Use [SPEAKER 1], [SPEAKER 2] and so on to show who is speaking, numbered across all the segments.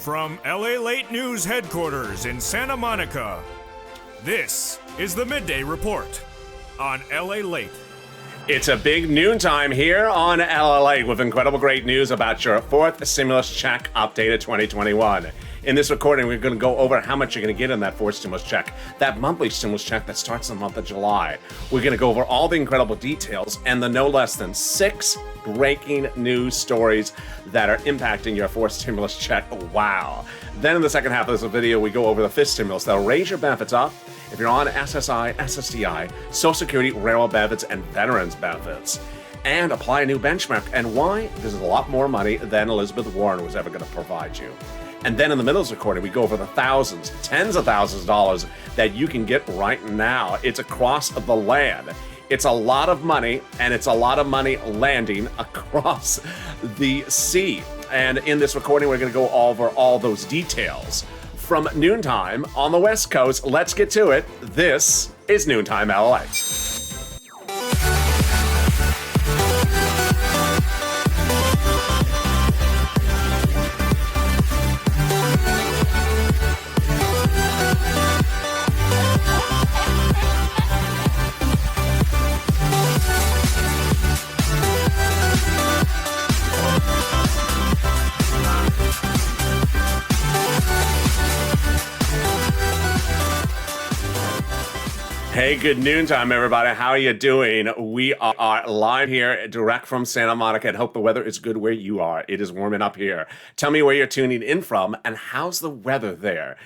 [SPEAKER 1] From LALATE News headquarters in Santa Monica, this is the Midday Report on LALATE.
[SPEAKER 2] It's a big noontime here on LALATE with incredible great news about your fourth stimulus check updated 2021. In this recording, we're going to go over how much you're going to get in that fourth stimulus check, that monthly stimulus check that starts in the month of July. We're going to go over all the incredible details and the no less than 6 breaking news stories that are impacting your fourth stimulus check. Wow. Then in the second half of this video, we go over the fifth stimulus that'll raise your benefits up if you're on SSI, SSDI, Social Security, railroad benefits, and veterans benefits, and apply a new benchmark and why this is a lot more money than Elizabeth Warren was ever going to provide you. And then in the middle of this recording, we go over the thousands, tens of thousands of dollars that you can get right now. It's across the land. It's a lot of money, and it's a lot of money landing across the sea. And in this recording, we're going to go over all those details. From noontime on the West Coast, let's get to it. This is Noontime LA. Hey, good noontime, everybody. How are you doing? We are live here, direct from Santa Monica, and hope the weather is good where you are. It is warming up here. Tell me where you're tuning in from, and how's the weather there?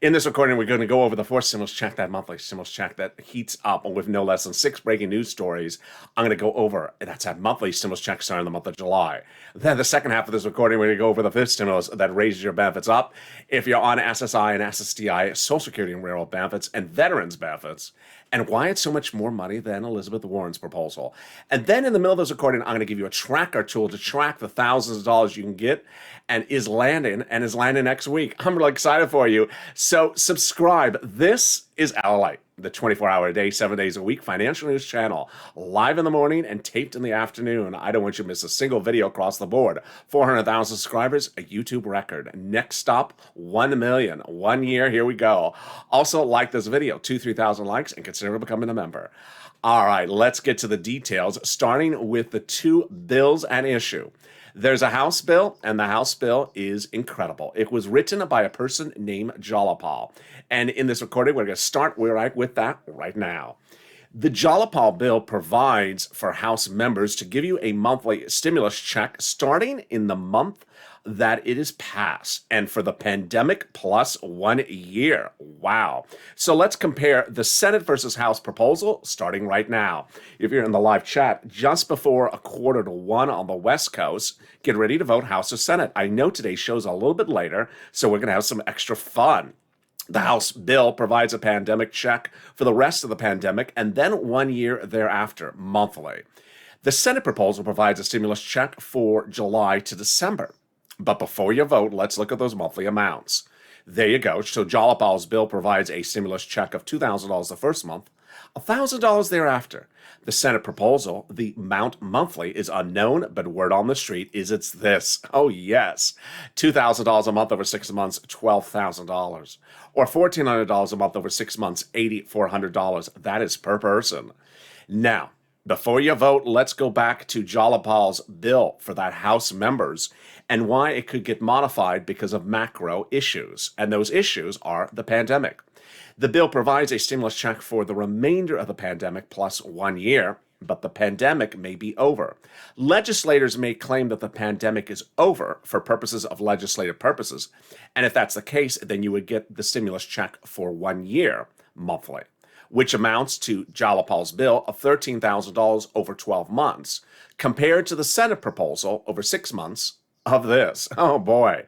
[SPEAKER 2] In this recording, we're going to go over the fourth stimulus check, that monthly stimulus check that heats up with no less than 6 breaking news stories. I'm going to go over, that's that monthly stimulus check starting in the month of July. Then the second half of this recording, we're going to go over the fifth stimulus that raises your benefits up if you're on SSI and SSDI, Social Security and railroad benefits, and veterans benefits, and why it's so much more money than Elizabeth Warren's proposal. And then in the middle of this recording, I'm going to give you a tracker tool to track the thousands of dollars you can get and is landing next week. I'm really excited for you. So subscribe. This is LALATE, the 24-hour-a-day, 7 days a week financial news channel, live in the morning and taped in the afternoon. I don't want you to miss a single video across the board. 400,000 subscribers, a YouTube record. Next stop, 1 million. 1 year, here we go. Also, like this video, 3,000 likes, and consider becoming a member. All right, let's get to the details, starting with the 2 bills at issue. There's a House bill, and the House bill is incredible. It was written by a person named Jalapal. And in this recording, we're going to start with that right now. The Jalapal bill provides for House members to give you a monthly stimulus check starting in the month that it is passed, and for the pandemic plus 1 year. Wow. So let's compare the Senate versus House proposal starting right now. If you're in the live chat, just before 1:45 on the West Coast, get ready to vote House or Senate. I know today's show's a little bit later, so we're going to have some extra fun. The House bill provides a pandemic check for the rest of the pandemic and then 1 year thereafter, monthly. The Senate proposal provides a stimulus check for July to December. But before you vote, let's look at those monthly amounts. There you go. So Jalapal's bill provides a stimulus check of $2,000 the first month, $1,000 thereafter. The Senate proposal, the amount monthly, is unknown, but word on the street is it's this. Oh, yes. $2,000 a month over 6 months, $12,000. Or $1,400 a month over 6 months, $8,400. That is per person. Now, before you vote, let's go back to Jalapal's bill for that House members and why it could get modified because of macro issues. And those issues are the pandemic. The bill provides a stimulus check for the remainder of the pandemic plus 1 year, but the pandemic may be over. Legislators may claim that the pandemic is over for purposes of legislative purposes. And if that's the case, then you would get the stimulus check for 1 year monthly, which amounts to Jalapal's bill of $13,000 over 12 months, compared to the Senate proposal over 6 months of this. Oh boy.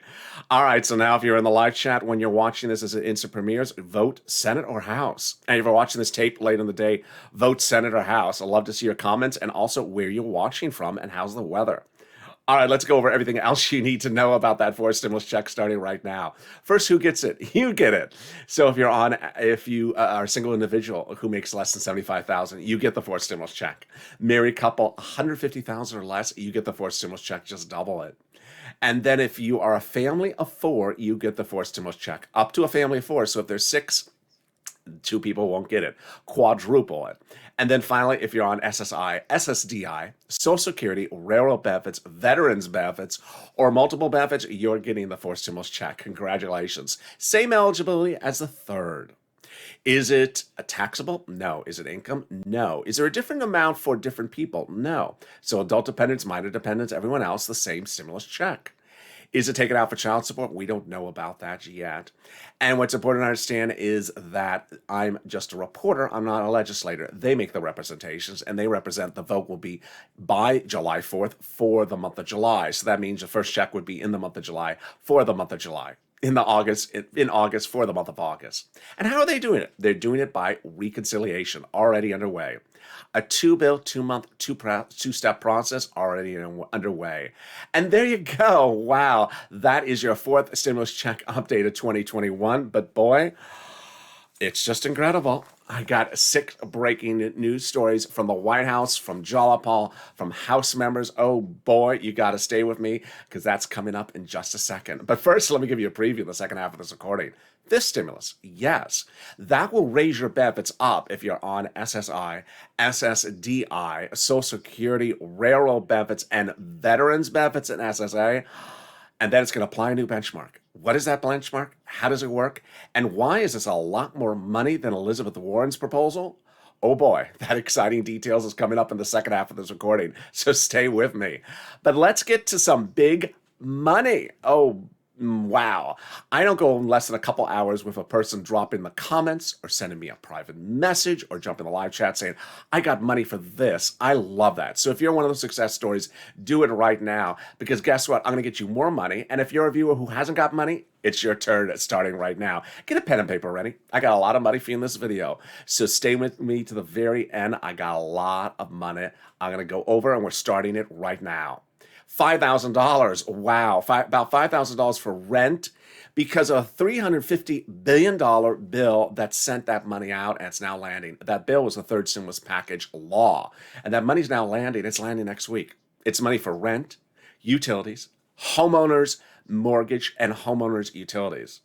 [SPEAKER 2] All right, so now if you're in the live chat when you're watching this as it instant premieres, vote Senate or House. And if you're watching this tape late in the day, vote Senate or House. I'd love to see your comments and also where you're watching from and how's the weather. All right, let's go over everything else you need to know about that fourth stimulus check starting right now. First, who gets it? You get it. So if you are a single individual who makes less than $75,000, you get the fourth stimulus check. Married couple, $150,000 or less, you get the fourth stimulus check. Just double it. And then if you are a family of 4, you get the 4 stimulus check. Up to a family of 4. So if there's 6, 2 people won't get it. Quadruple it. And then finally, if you're on SSI, SSDI, Social Security, railroad benefits, veterans benefits, or multiple benefits, you're getting the 4 stimulus check. Congratulations. Same eligibility as the 3rd. Is it taxable? No. Is it income? No. Is there a different amount for different people? No. So adult dependents, minor dependents, everyone else, the same stimulus check. Is it taken out for child support? We don't know about that yet. And what's important to understand is that I'm just a reporter. I'm not a legislator. They make the representations, and they represent the vote will be by July 4th for the month of July. So that means the first check would be in the month of July for the month of July. In August for the month of August. And how are they doing it? They're doing it by reconciliation, already underway. A 2-bill, 2-month, two-step process already underway. And there you go. Wow, that is your 4th stimulus check update of 2021. But boy, it's just incredible. I got 6 breaking news stories from the White House, from Jalapal, from House members. Oh boy, you got to stay with me because that's coming up in just a second. But first, let me give you a preview of the second half of this recording. This stimulus, yes, that will raise your benefits up if you're on SSI, SSDI, Social Security, railroad benefits, and veterans benefits in SSA. And then it's going to apply a new benchmark. What is that benchmark? How does it work? And why is this a lot more money than Elizabeth Warren's proposal? Oh boy, that exciting details is coming up in the second half of this recording, so stay with me. But let's get to some big money. Oh, wow. I don't go less than a couple hours with a person dropping the comments or sending me a private message or jumping in the live chat saying, I got money for this. I love that. So if you're one of those success stories, do it right now because guess what? I'm going to get you more money. And if you're a viewer who hasn't got money, it's your turn starting right now. Get a pen and paper ready. I got a lot of money for you in this video. So stay with me to the very end. I got a lot of money I'm going to go over and we're starting it right now. $5,000. Wow. About $5,000 for rent because of a $350 billion bill that sent that money out and it's now landing. That bill was the 3rd stimulus package law. And that money's now landing. It's landing next week. It's money for rent, utilities, homeowners, mortgage, and homeowners' utilities.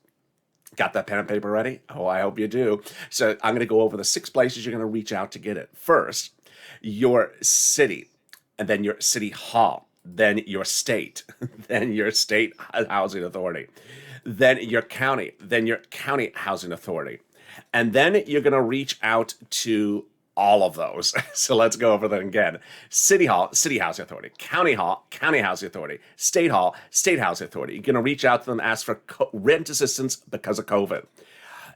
[SPEAKER 2] Got that pen and paper ready? Oh, I hope you do. So I'm going to go over the 6 places you're going to reach out to get it. First, your city, and then your city hall. Then your state, then your state housing authority, then your county, then your county housing authority. And then you're going to reach out to all of those. So let's go over them again. City hall, city housing authority, county hall, county housing authority, state hall, state housing authority. You're going to reach out to them, ask for rent assistance because of COVID.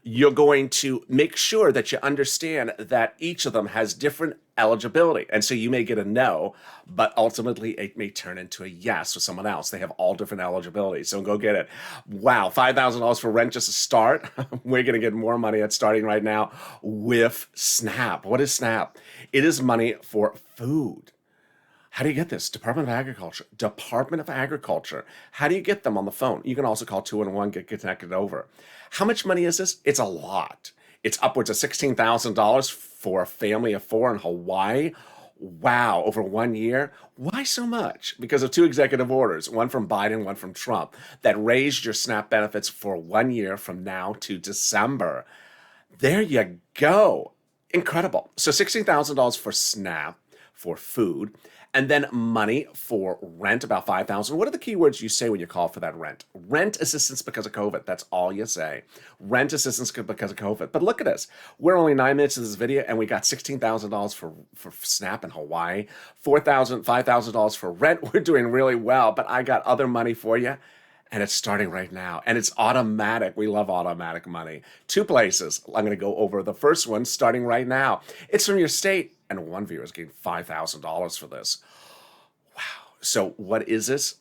[SPEAKER 2] You're going to make sure that you understand that each of them has different eligibility. And so you may get a no, but ultimately it may turn into a yes with someone else. They have all different eligibility. So go get it. Wow, $5,000 for rent just to start. We're going to get more money at starting right now with SNAP. What is SNAP? It is money for food. How do you get this? Department of Agriculture. Department of Agriculture. How do you get them on the phone? You can also call 211, get connected over. How much money is this? It's a lot. It's upwards of $16,000 for a family of 4 in Hawaii. Wow, over 1 year. Why so much? Because of 2 executive orders, one from Biden, one from Trump, that raised your SNAP benefits for 1 year from now to December. There you go. Incredible. So $16,000 for SNAP, for food, and then money for rent, about $5,000. What are the key words you say when you call for that rent? Rent assistance because of COVID. That's all you say. Rent assistance because of COVID. But look at this. We're only 9 minutes into this video, and we got $16,000 for SNAP in Hawaii, $5,000 for rent. We're doing really well, but I got other money for you. And it's starting right now. And it's automatic. We love automatic money. 2 places. I'm going to go over the first one starting right now. It's from your state. And one viewer is getting $5,000 for this. Wow. So what is this?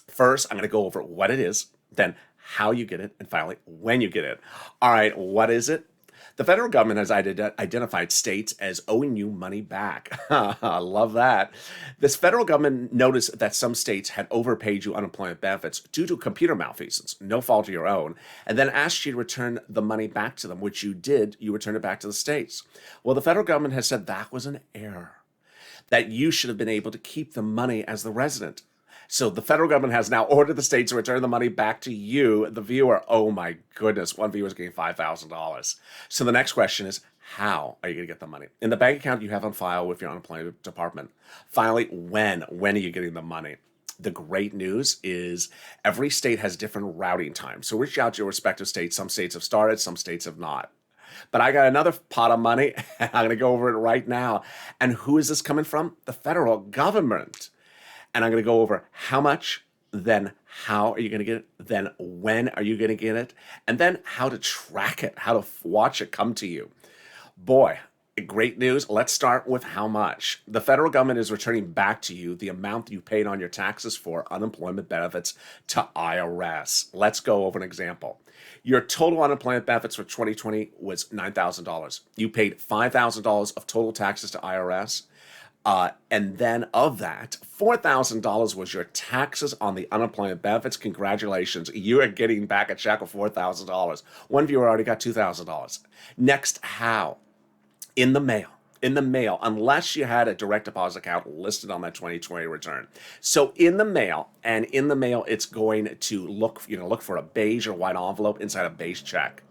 [SPEAKER 2] First, I'm going to go over what it is, then how you get it, and finally, when you get it. All right, what is it? The federal government has identified states as owing you money back. I love that. This federal government noticed that some states had overpaid you unemployment benefits due to computer malfeasance, no fault of your own, and then asked you to return the money back to them, which you did. You returned it back to the states. Well, the federal government has said that was an error, that you should have been able to keep the money as the resident. So the federal government has now ordered the states to return the money back to you, the viewer. Oh my goodness, one viewer is getting $5,000. So the next question is, how are you going to get the money? In the bank account you have on file with your unemployment department. Finally, when? When are you getting the money? The great news is every state has different routing times. So reach out to your respective states. Some states have started, some states have not. But I got another pot of money, and I'm going to go over it right now. And who is this coming from? The federal government. And I'm going to go over how much, then how are you going to get it, then when are you going to get it, and then how to track it, how to watch it come to you. Boy, great news. Let's start with how much. The federal government is returning back to you the amount you paid on your taxes for unemployment benefits to IRS. Let's go over an example. Your total unemployment benefits for 2020 was $9,000. You paid $5,000 of total taxes to IRS. And then of that, $4,000 was your taxes on the unemployment benefits. Congratulations. You are getting back a check of $4,000. One viewer already got $2,000. Next, how? In the mail. In the mail, unless you had a direct deposit account listed on that 2020 return. So in the mail, it's going to look for a beige or white envelope inside a beige check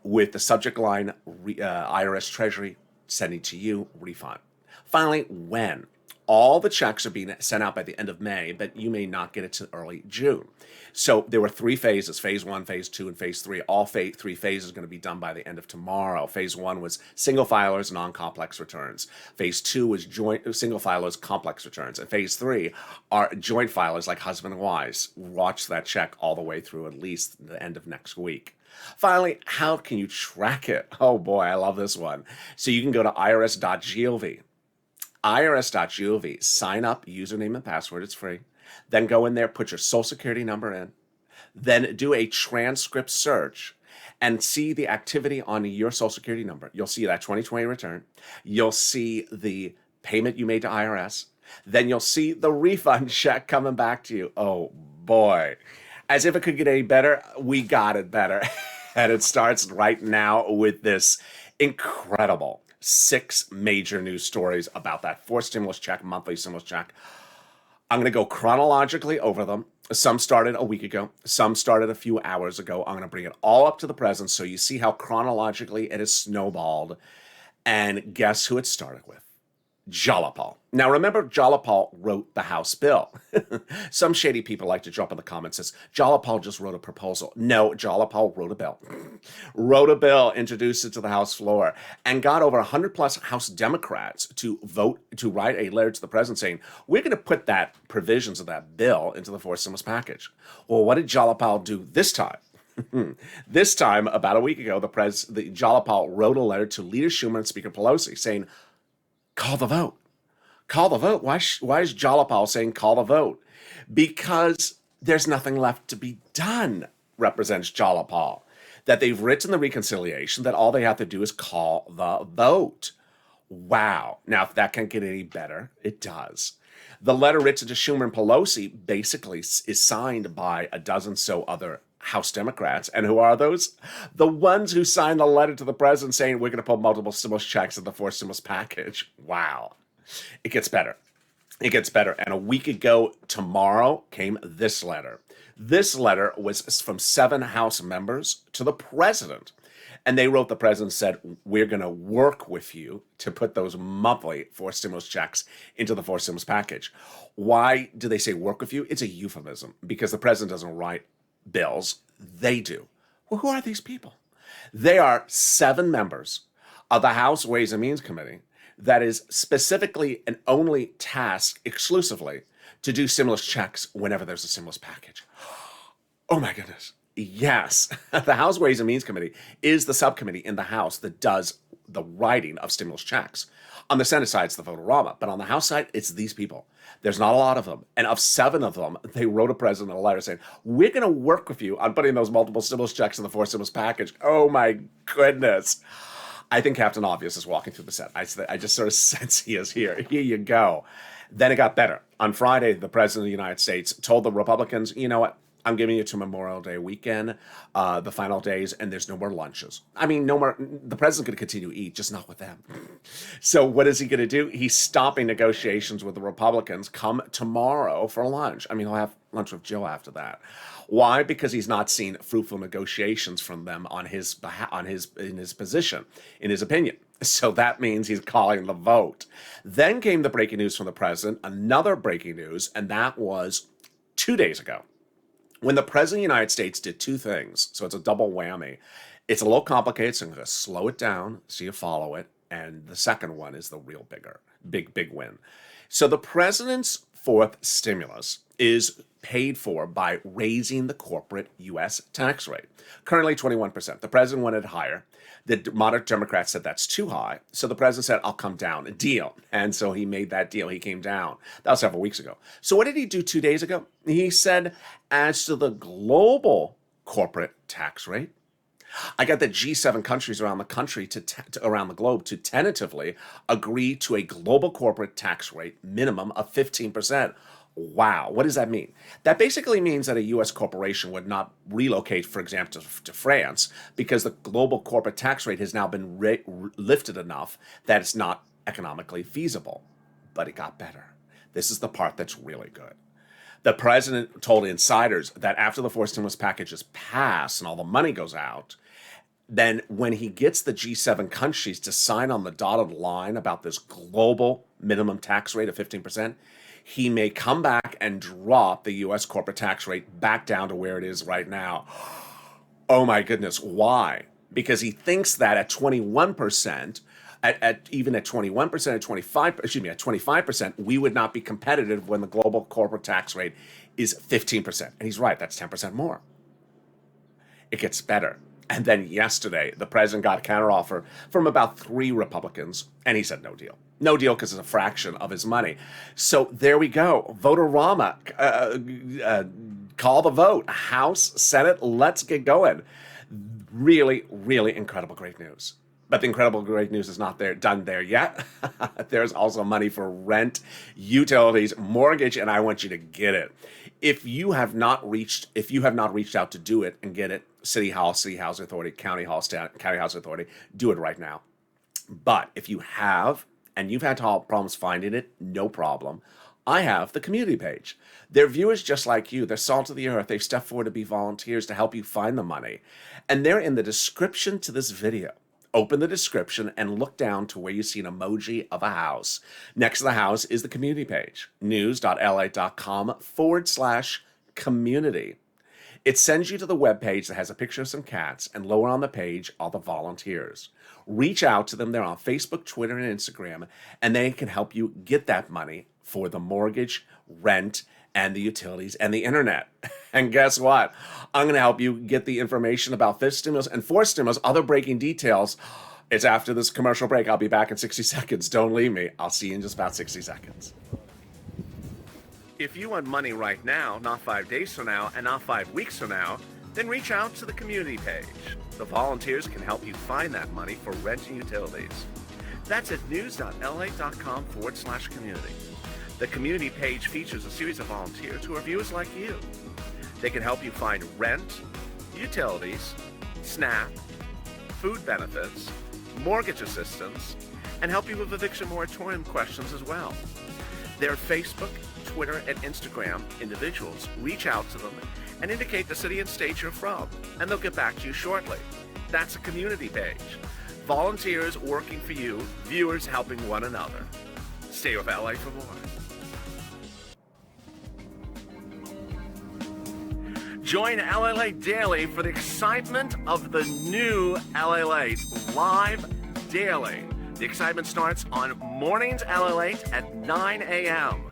[SPEAKER 2] with the subject line, IRS Treasury, sending to you, refund. Finally, when? All the checks are being sent out by the end of May, but you may not get it to early June. So there were 3 phases, phase 1, phase 2, and phase 3. All 3 phases are going to be done by the end of tomorrow. Phase 1 was single filers, non-complex returns. Phase 2 was joint single filers, complex returns. And phase 3 are joint filers like husband and wives. Watch that check all the way through at least the end of next week. Finally, how can you track it? Oh boy, I love this one. So you can go to irs.gov. irs.gov, sign up, username and password, it's free. Then go in there, put your social security number in. Then do a transcript search and see the activity on your social security number. You'll see that 2020 return. You'll see the payment you made to IRS. Then you'll see the refund check coming back to you. Oh boy. As if it could get any better, we got it better. And it starts right now with this incredible 6 major news stories about that 4th stimulus check, monthly stimulus check. I'm going to go chronologically over them. Some started a week ago. Some started a few hours ago. I'm going to bring it all up to the present so you see how chronologically it has snowballed. And guess who it started with? Jalapal. Now remember, Jalapal wrote the House bill. Some shady people like to drop in the comments says, Jalapal just wrote a proposal. No, Jalapal wrote a bill. Wrote a bill, introduced it to the House floor, and got over 100 plus House Democrats to vote, to write a letter to the president saying, we're going to put that provisions of that bill into the 4th stimulus package. Well, what did Jalapal do this time? This time, about a week ago, the Jalapal wrote a letter to Leader Schumer and Speaker Pelosi saying, call the vote. Call the vote. Why is Jalapal saying call the vote? Because there's nothing left to be done, represents Jalapal. That they've written the reconciliation, that all they have to do is call the vote. Wow. Now, if that can't get any better, it does. The letter written to Schumer and Pelosi basically is signed by a dozen so other House Democrats. And who are those? The ones who signed the letter to the president saying we're going to put multiple stimulus checks in the 4th stimulus package. Wow. It gets better. It gets better. And a week ago tomorrow came this letter. This letter was from 7 House members to the president. And they wrote the president and said, we're going to work with you to put those monthly 4th stimulus checks into the 4th stimulus package. Why do they say work with you? It's a euphemism because the president doesn't write bills. They do. Well, who are these people? They are 7 members of the House Ways and Means Committee that is specifically and only tasked exclusively to do stimulus checks whenever there's a stimulus package. Oh my goodness. Yes, the House Ways and Means Committee is the subcommittee in the House that does the writing of stimulus checks. On the Senate side, it's the Votorama, but on the House side, it's these people. There's not a lot of them. And of 7 of them, they wrote a president a letter saying, we're going to work with you on putting those multiple stimulus checks in the 4th stimulus package. Oh my goodness. I think Captain Obvious is walking through the set. I just sort of sense he is here. Here you go. Then it got better. On Friday, the president of the United States told the Republicans, you know what? I'm giving you to Memorial Day weekend, the final days, and there's no more lunches. I mean, no more. The president's going to continue to eat, just not with them. So what is he going to do? He's stopping negotiations with the Republicans come tomorrow for lunch. I mean, he'll have lunch with Jill after that. Why? Because he's not seen fruitful negotiations from them in his position, in his opinion. So that means he's calling the vote. Then came the breaking news from the president, another breaking news, and that was 2 days ago, when the president of the United States did two things. So it's a double whammy. It's a little complicated, so I'm going to slow it down so you follow it. And the second one is the real big win. So the president's fourth stimulus is paid for by raising the corporate U.S. tax rate. Currently 21%. The president wanted it higher. The moderate Democrats said that's too high. So the president said, I'll come down, a deal. And so he made that deal. He came down. That was several weeks ago. So what did he do 2 days ago? He said, as to the global corporate tax rate, I got the G7 countries around the country around the globe to tentatively agree to a global corporate tax rate minimum of 15%. Wow, what does that mean? That basically means that a U.S. corporation would not relocate, for example, to France because the global corporate tax rate has now been lifted enough that it's not economically feasible. But it got better. This is the part that's really good. The president told insiders that after the four stimulus packages pass and all the money goes out, then when he gets the G7 countries to sign on the dotted line about this global minimum tax rate of 15%, he may come back and drop the U.S. corporate tax rate back down to where it is right now. Oh my goodness, why? Because he thinks that at 21%, even at 21%, at 25%, we would not be competitive when the global corporate tax rate is 15%. And he's right, that's 10% more. It gets better. And then yesterday, the president got a counteroffer from about 3 Republicans, and he said no deal. No deal because it's a fraction of his money. So there we go. Vote-a-rama. Call the vote. House, Senate, let's get going. Really, really incredible great news. But the incredible great news is not done there yet. There's also money for rent, utilities, mortgage, and I want you to get it. If you have not reached out to do it and get it, City Housing Authority, County Housing Authority, do it right now. But if you have, and you've had problems finding it, no problem. I have the community page. They're viewers just like you. They're salt of the earth. They've stepped forward to be volunteers to help you find the money. And they're in the description to this video. Open the description and look down to where you see an emoji of a house. Next to the house is the community page, news.lalate.com/community. It sends you to the webpage that has a picture of some cats, and lower on the page are the volunteers. Reach out to them. They're on Facebook, Twitter, and Instagram, and they can help you get that money for the mortgage, rent, and the utilities and the internet. And guess what? I'm going to help you get the information about fifth stimulus and fourth stimulus, other breaking details. It's after this commercial break. I'll be back in 60 seconds. Don't leave me. I'll see you in just about 60 seconds. If you want money right now, not 5 days from now, and not 5 weeks from now, then reach out to the community page. The volunteers can help you find that money for rent and utilities. That's at news.lalate.com/community. The community page features a series of volunteers who are viewers like you. They can help you find rent, utilities, SNAP, food benefits, mortgage assistance, and help you with eviction moratorium questions as well. Their Facebook, Twitter, and Instagram individuals reach out to them and indicate the city and state you're from, and they'll get back to you shortly. That's a community page. Volunteers working for you, viewers helping one another. Stay with LA for more. Join LALATE Daily for the excitement of the new LALATE live daily. The excitement starts on Mornings LALATE at 9 a.m.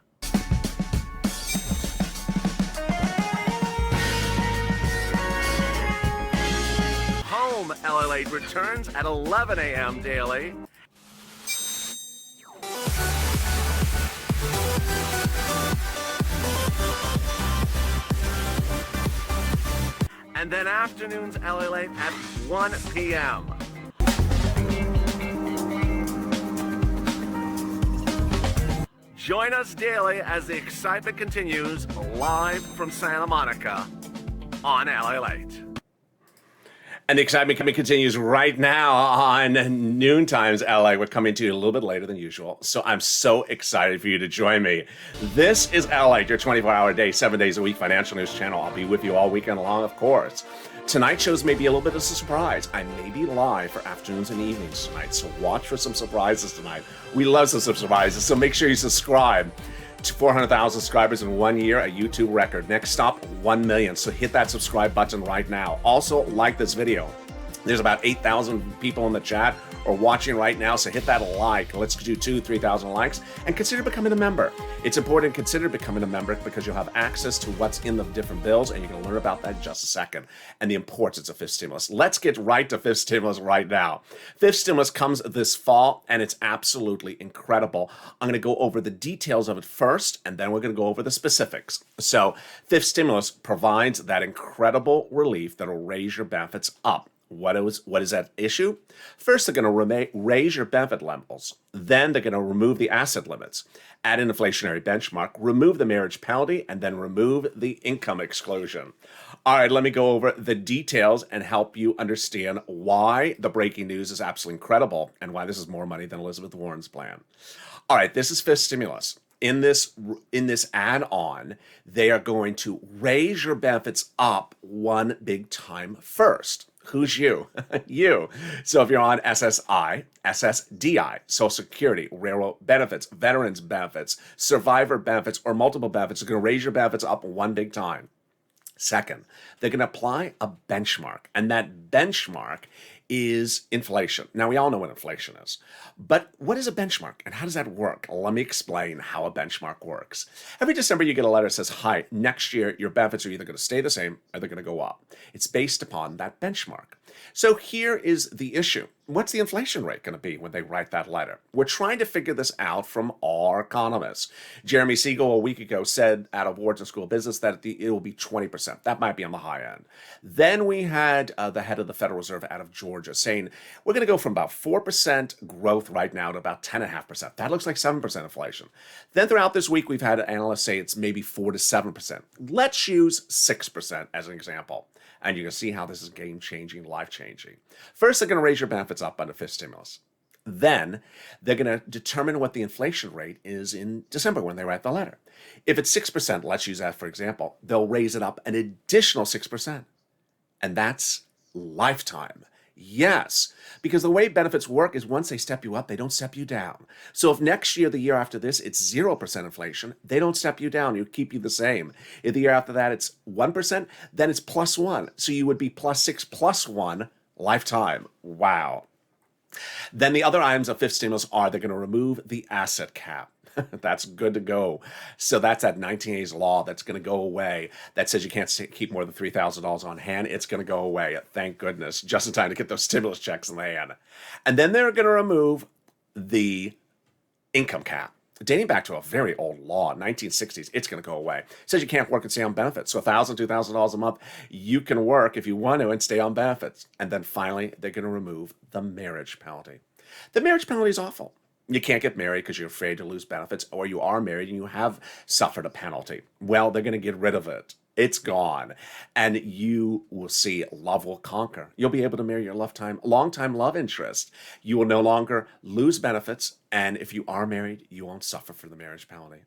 [SPEAKER 2] Home LALATE returns at 11 a.m. daily. And then afternoons LALATE at 1 p.m. Join us daily as the excitement continues live from Santa Monica. on LALATE. And the excitement continues right now on Noontime's LA. We're coming to you a little bit later than usual, so I'm so excited for you to join me. This is LALATE, your 24-hour day, 7 days a week financial news channel. I'll be with you all weekend long, of course. Tonight's shows may be a little bit of a surprise. I may be live for afternoons and evenings tonight, so watch for some surprises tonight. We love some surprises, so make sure you subscribe. To 400,000 subscribers in 1 year, a YouTube record. Next stop, 1 million. So hit that subscribe button right now. Also, like this video. There's about 8,000 people in the chat or watching right now, so hit that like. Let's do 3,000 likes and consider becoming a member. It's important to consider becoming a member because you'll have access to what's in the different bills, and you're going to learn about that in just a second and the importance of fifth stimulus. Let's get right to fifth stimulus right now. Fifth stimulus comes this fall, and it's absolutely incredible. I'm going to go over the details of it first, and then we're going to go over the specifics. So fifth stimulus provides that incredible relief that will raise your benefits up. What is that issue? First, they're going to raise your benefit levels. Then they're going to remove the asset limits, add an inflationary benchmark, remove the marriage penalty, and then remove the income exclusion. All right, let me go over the details and help you understand why the breaking news is absolutely incredible and why this is more money than Elizabeth Warren's plan. All right, this is fifth stimulus. In this add-on, they are going to raise your benefits up one big time first. Who's you? You. So if you're on SSI, SSDI, Social Security, railroad benefits, veterans benefits, survivor benefits, or multiple benefits, they're going to raise your benefits up one big time. Second, they're going to apply a benchmark, and that benchmark is inflation. Now, we all know what inflation is, but what is a benchmark and how does that work? Let me explain how a benchmark works. Every December, you get a letter that says, hi, next year, your benefits are either going to stay the same or they're going to go up. It's based upon that benchmark. So here is the issue. What's the inflation rate going to be when they write that letter? We're trying to figure this out from our economists. Jeremy Siegel a week ago said out of Wharton School of Business that it will be 20%. That might be on the high end. Then we had the head of the Federal Reserve out of Georgia saying we're going to go from about 4% growth right now to about 10.5%. That looks like 7% inflation. Then throughout this week, we've had analysts say it's maybe 4 to 7%. Let's use 6% as an example. And you can see how this is game-changing, life-changing. First, they're going to raise your benefits up under fifth stimulus. Then they're going to determine what the inflation rate is in December when they write the letter. If it's 6%, let's use that for example, they'll raise it up an additional 6%. And that's lifetime. Yes, because the way benefits work is once they step you up, they don't step you down. So if next year, the year after this, it's 0% inflation, they don't step you down. You keep you the same. If the year after that, it's 1%, then it's plus 1. So you would be plus 6 plus 1 lifetime. Wow. Then the other items of fifth stimulus are they're going to remove the asset cap. That's good to go. So that's that 1980s law that's going to go away that says you can't keep more than $3,000 on hand. It's going to go away. Thank goodness. Just in time to get those stimulus checks in the hand. And then they're going to remove the income cap. Dating back to a very old law, 1960s, it's going to go away. It says you can't work and stay on benefits. So $1,000, $2,000 a month, you can work if you want to and stay on benefits. And then finally, they're going to remove the marriage penalty. The marriage penalty is awful. You can't get married because you're afraid to lose benefits, or you are married and you have suffered a penalty. Well, they're going to get rid of it. It's gone. And you will see love will conquer. You'll be able to marry your long-time love interest. You will no longer lose benefits. And if you are married, you won't suffer for the marriage penalty.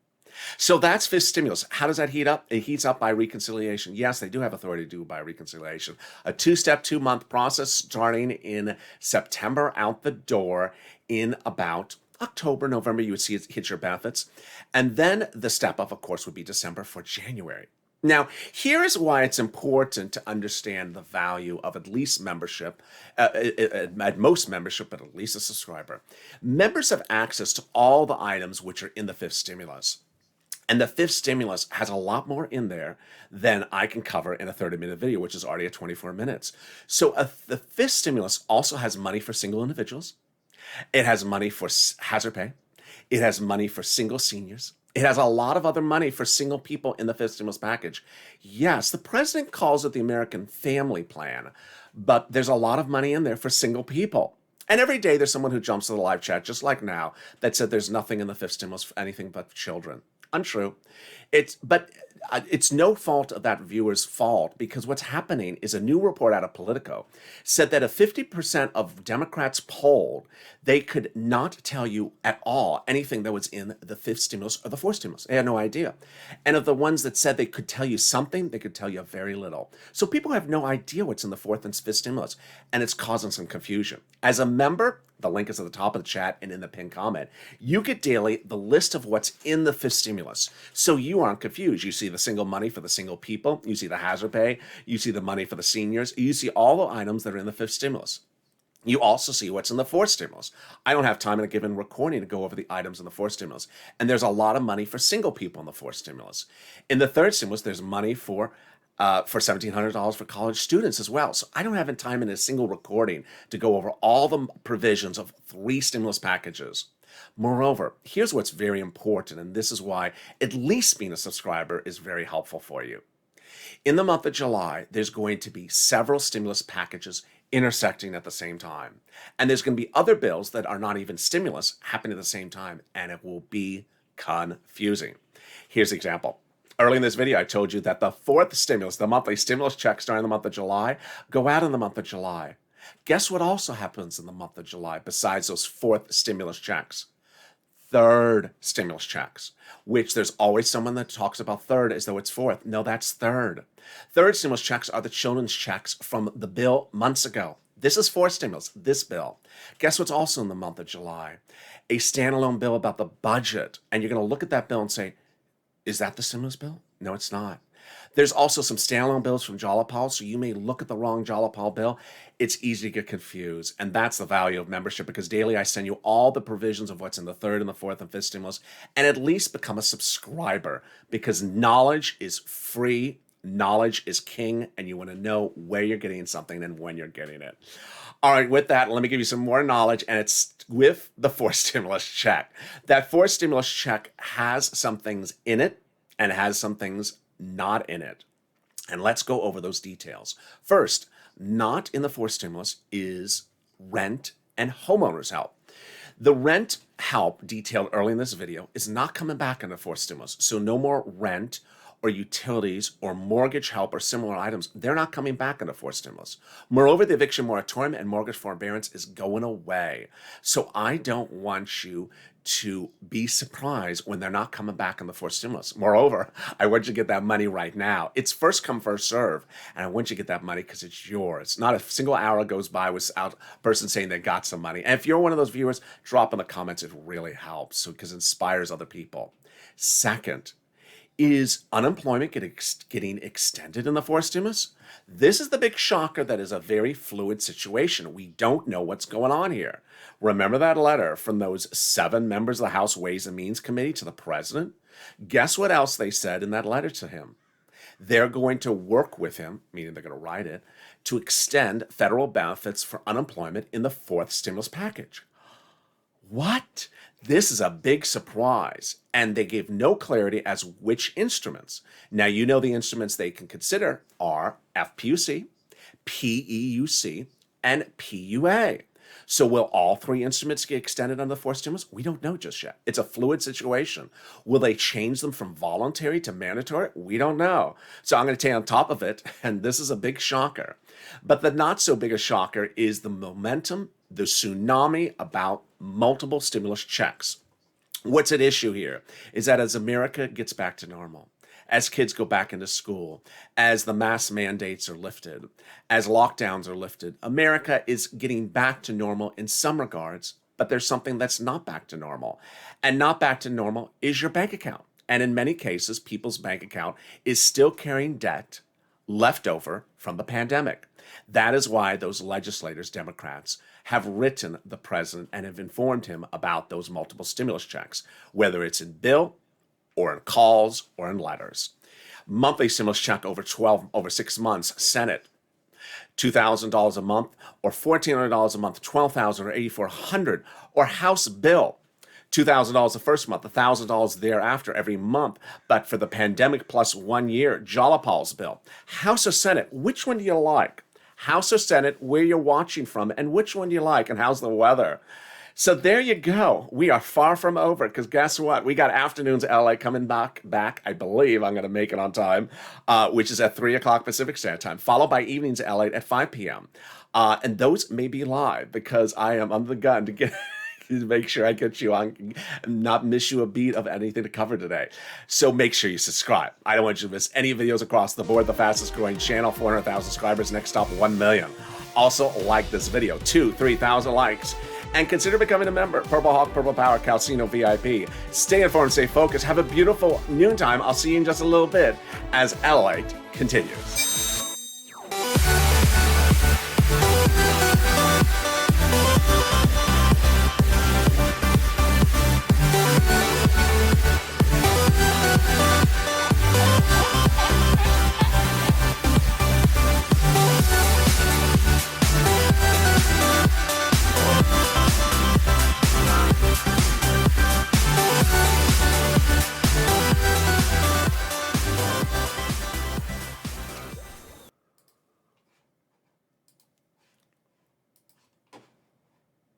[SPEAKER 2] So that's fifth stimulus. How does that heat up? It heats up by reconciliation. Yes, they do have authority to do by reconciliation. A two-step, 2-month process starting in September, out the door in about October, November, you would see it hit your benefits. And then the step up, of course, would be December for January. Now, here is why it's important to understand the value of at least membership, at most membership, but at least a subscriber. Members have access to all the items which are in the fifth stimulus. And the fifth stimulus has a lot more in there than I can cover in a 30-minute video, which is already at 24 minutes. So the fifth stimulus also has money for single individuals. It has money for hazard pay. It has money for single seniors. It has a lot of other money for single people in the fifth stimulus package. Yes, the president calls it the American Family Plan, but there's a lot of money in there for single people. And every day there's someone who jumps to the live chat, just like now, that said there's nothing in the fifth stimulus for anything but children. Untrue. But It's no fault of that viewer's fault, because what's happening is a new report out of Politico said that if 50% of Democrats polled, they could not tell you at all anything that was in the fifth stimulus or the fourth stimulus. They had no idea. And of the ones that said they could tell you something, they could tell you very little. So people have no idea what's in the fourth and fifth stimulus, and it's causing some confusion. As a member, the link is at the top of the chat and in the pinned comment, you get daily the list of what's in the fifth stimulus. So you aren't confused. You see the single money for the single people. You see the hazard pay. You see the money for the seniors. You see all the items that are in the fifth stimulus. You also see what's in the fourth stimulus. I don't have time in a given recording to go over the items in the fourth stimulus. And there's a lot of money for single people in the fourth stimulus. In the third stimulus, there's money for $1,700 for college students as well. So I don't have time in a single recording to go over all the provisions of 3 stimulus packages. Moreover, here's what's very important, and this is why at least being a subscriber is very helpful for you. In the month of July, there's going to be several stimulus packages intersecting at the same time. And there's going to be other bills that are not even stimulus happening at the same time, and it will be confusing. Here's the example. Early in this video, I told you that the fourth stimulus, the monthly stimulus checks during the month of July, go out in the month of July. Guess what also happens in the month of July besides those fourth stimulus checks? Third stimulus checks, which there's always someone that talks about third as though it's fourth. No, that's third. Third stimulus checks are the children's checks from the bill months ago. This is fourth stimulus, this bill. Guess what's also in the month of July? A standalone bill about the budget. And you're going to look at that bill and say, is that the stimulus bill? No, it's not. There's also some standalone bills from Jalapal, so you may look at the wrong Jalapal bill. It's easy to get confused, and that's the value of membership, because daily I send you all the provisions of what's in the third and the fourth and fifth stimulus, and at least become a subscriber, because knowledge is free, knowledge is king, and you want to know where you're getting something and when you're getting it. All right, with that, let me give you some more knowledge, and it's with the fourth stimulus check. That fourth stimulus check has some things in it and has some things not in it. And let's go over those details. First, not in the fourth stimulus is rent and homeowners help. The rent help detailed early in this video is not coming back in the fourth stimulus. So no more rent or utilities or mortgage help or similar items. They're not coming back in the fourth stimulus. Moreover, the eviction moratorium and mortgage forbearance is going away. So I don't want you to be surprised when they're not coming back in the fourth stimulus. Moreover, I want you to get that money right now. It's first come, first serve. And I want you to get that money because it's yours. Not a single hour goes by without a person saying they got some money. And if you're one of those viewers, drop in the comments. It really helps because it inspires other people. Second, is unemployment getting extended in the fourth stimulus? This is the big shocker that is a very fluid situation. We don't know what's going on here. Remember that letter from those 7 members of the House Ways and Means Committee to the president? Guess what else they said in that letter to him? They're going to work with him, meaning they're going to write it, to extend federal benefits for unemployment in the fourth stimulus package. What? This is a big surprise, and they gave no clarity as which instruments. Now, you know the instruments they can consider are FPUC, PEUC, and PUA. So will all 3 instruments get extended under the fourth stimulus? We don't know just yet. It's a fluid situation. Will they change them from voluntary to mandatory? We don't know. So I'm going to tell you on top of it, and this is a big shocker. But the not so big a shocker is the momentum, the tsunami about multiple stimulus checks. What's at issue here is that as America gets back to normal, as kids go back into school, as the mask mandates are lifted, as lockdowns are lifted, America is getting back to normal in some regards, but there's something that's not back to normal. And not back to normal is your bank account. And in many cases, people's bank account is still carrying debt left over from the pandemic. That is why those legislators, Democrats, have written the president and have informed him about those multiple stimulus checks, whether it's in bill or in calls or in letters. Monthly stimulus check over 6 months, Senate, $2,000 a month or $1,400 a month, $12,000 or $8,400, or House bill, $2,000 the first month, $1,000 thereafter every month, but for the pandemic plus 1 year, Jalapal's bill. House or Senate, which one do you like? House or Senate, where you're watching from, and which one do you like, and how's the weather? So there you go. We are far from over because guess what? We got afternoons LA coming back. I believe I'm going to make it on time, which is at 3 o'clock Pacific Standard Time, followed by evenings LA at 5 p.m. And those may be live because I am under the gun to get to make sure I get you on and not miss you a beat of anything to cover today. So make sure you subscribe. I don't want you to miss any videos across the board. The fastest growing channel, 400,000 subscribers, next stop 1 million. Also like this video, 3,000 likes. And consider becoming a member. Purple Hawk, Purple Power, Calcino VIP. Stay informed, stay focused. Have a beautiful noontime. I'll see you in just a little bit as LALATE continues.